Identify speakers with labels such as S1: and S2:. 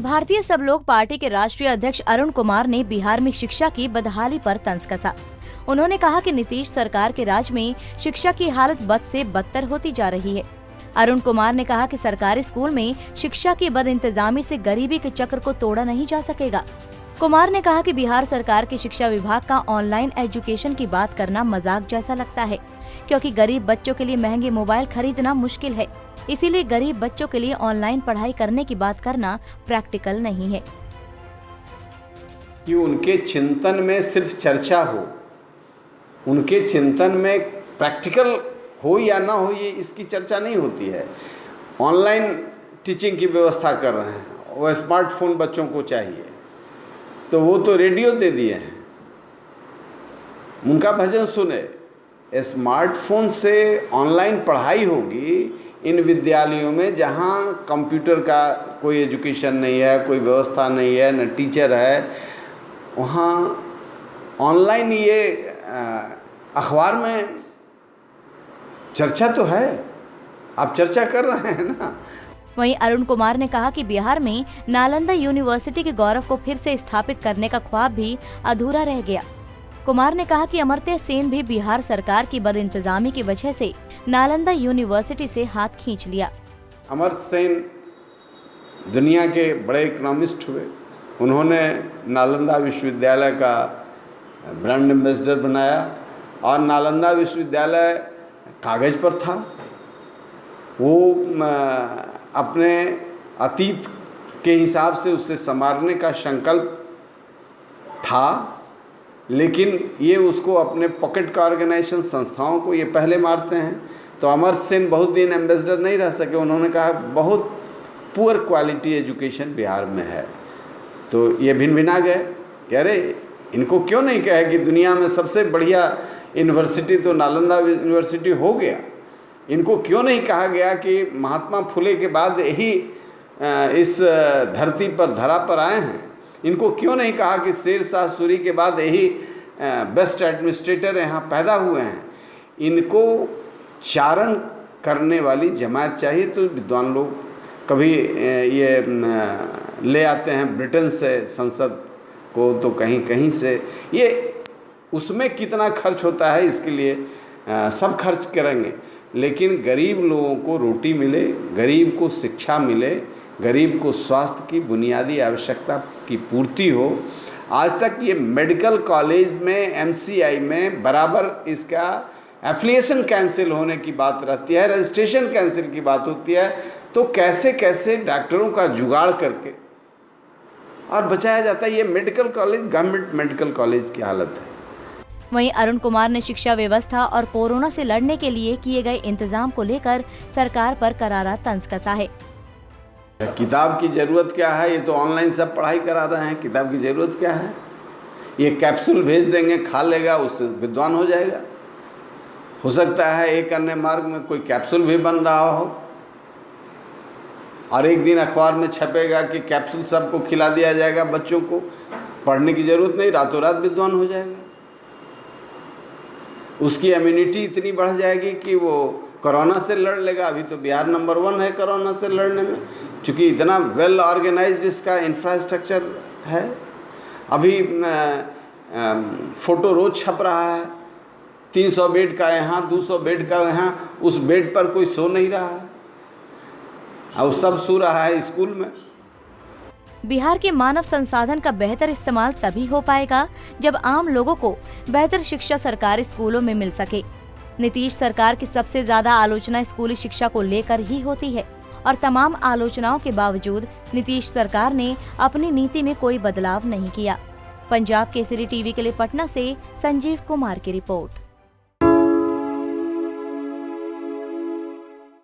S1: भारतीय सब लोग पार्टी के राष्ट्रीय अध्यक्ष अरुण कुमार ने बिहार में शिक्षा की बदहाली पर तंज कसा। उन्होंने कहा कि नीतीश सरकार के राज में शिक्षा की हालत बद से बदतर होती जा रही है। अरुण कुमार ने कहा कि सरकारी स्कूल में शिक्षा की बदइंतजामी से गरीबी के चक्र को तोड़ा नहीं जा सकेगा। कुमार ने कहा कि बिहार सरकार के शिक्षा विभाग का ऑनलाइन एजुकेशन की बात करना मजाक जैसा लगता है, क्योंकि गरीब बच्चों के लिए महंगे मोबाइल खरीदना मुश्किल है। इसीलिए गरीब बच्चों के लिए ऑनलाइन पढ़ाई करने की बात करना प्रैक्टिकल नहीं है।
S2: कि उनके चिंतन में सिर्फ चर्चा हो, उनके चिंतन में प्रैक्टिकल हो या ना हो, ये इसकी चर्चा नहीं होती है। ऑनलाइन टीचिंग की व्यवस्था कर रहे हैं, वो स्मार्टफोन बच्चों को चाहिए, तो वो तो रेडियो दे दिए हैं, उनका भजन सुने। स्मार्टफोन से ऑनलाइन पढ़ाई होगी इन विद्यालयों में जहाँ कंप्यूटर का कोई एजुकेशन नहीं है, कोई व्यवस्था नहीं है, न टीचर है। वहाँ ऑनलाइन ये अखबार में चर्चा तो है, आप चर्चा कर रहे हैं ना।
S1: वहीं अरुण कुमार ने कहा कि बिहार में नालंदा यूनिवर्सिटी के गौरव को फिर से स्थापित करने का ख्वाब भी अधूरा रह गया। कुमार ने कहा कि अमर्त्य सेन भी बिहार सरकार की बदइंतजामी की वजह से नालंदा यूनिवर्सिटी से हाथ खींच लिया।
S2: अमर्त्य सेन दुनिया के बड़े इकोनॉमिस्ट हुए, उन्होंने नालंदा विश्वविद्यालय का ब्रांड एम्बेसडर बनाया और नालंदा विश्वविद्यालय कागज पर था। वो अपने अतीत के हिसाब से उसे संवारने का संकल्प था, लेकिन ये उसको अपने पॉकेट का ऑर्गेनाइजेशन संस्थाओं को ये पहले मारते हैं। तो अमर्त्य सेन बहुत दिन एम्बेसडर नहीं रह सके। उन्होंने कहा बहुत पुअर क्वालिटी एजुकेशन बिहार में है, तो ये भिनभिना गए कि अरे इनको क्यों नहीं कहे कि दुनिया में सबसे बढ़िया यूनिवर्सिटी तो नालंदा यूनिवर्सिटी हो गया। इनको क्यों नहीं कहा गया कि महात्मा फुले के बाद यही इस धरती पर धरा पर आए हैं। इनको क्यों नहीं कहा कि शेर शाह सूरी के बाद यही बेस्ट एडमिनिस्ट्रेटर यहाँ पैदा हुए हैं। इनको चारण करने वाली जमात चाहिए। तो विद्वान लोग कभी ये ले आते हैं ब्रिटेन से संसद को, तो कहीं कहीं से ये उसमें कितना खर्च होता है इसके लिए सब खर्च करेंगे, लेकिन गरीब लोगों को रोटी मिले, गरीब को शिक्षा मिले, गरीब को स्वास्थ्य की बुनियादी आवश्यकता की पूर्ति हो। आज तक ये मेडिकल कॉलेज में एमसीआई में बराबर इसका एफिलिएशन कैंसिल होने की बात रहती है, रजिस्ट्रेशन कैंसिल की बात होती है। तो कैसे कैसे डॉक्टरों का जुगाड़ करके और बचाया जाता है। ये medical college government medical college की हालत है।
S1: वहीं अरुण कुमार ने शिक्षा व्यवस्था और कोरोना से लड़ने के लिए किए गए इंतजाम को लेकर सरकार पर करारा तंज कसा है।
S2: किताब की ज़रूरत क्या है, ये तो ऑनलाइन सब पढ़ाई करा रहे हैं। किताब की ज़रूरत क्या है, ये कैप्सूल भेज देंगे, खा लेगा, उससे विद्वान हो जाएगा। हो सकता है एक अन्य मार्ग में कोई कैप्सूल भी बन रहा हो और एक दिन अखबार में छपेगा कि कैप्सूल सबको खिला दिया जाएगा, बच्चों को पढ़ने की ज़रूरत नहीं, रातों रात विद्वान हो जाएगा। उसकी इम्यूनिटी इतनी बढ़ जाएगी कि वो कोरोना से लड़ लेगा। अभी तो बिहार नंबर 1 है कोरोना से लड़ने में, क्योंकि इतना वेल ऑर्गेनाइज्ड इसका इंफ्रास्ट्रक्चर है। अभी फोटो रोज छप रहा है, 300 बेड का यहाँ, 200 बेड का यहाँ, उस बेड पर कोई सो नहीं रहा है और सब सो रहा है स्कूल में।
S1: बिहार के मानव संसाधन का बेहतर इस्तेमाल तभी हो पाएगा जब आम लोगों को बेहतर शिक्षा सरकारी स्कूलों में मिल सके। नीतीश सरकार की सबसे ज्यादा आलोचना स्कूली शिक्षा को लेकर ही होती है और तमाम आलोचनाओं के बावजूद नीतीश सरकार ने अपनी नीति में कोई बदलाव नहीं किया। पंजाब केसरी टीवी के लिए पटना से संजीव कुमार की रिपोर्ट।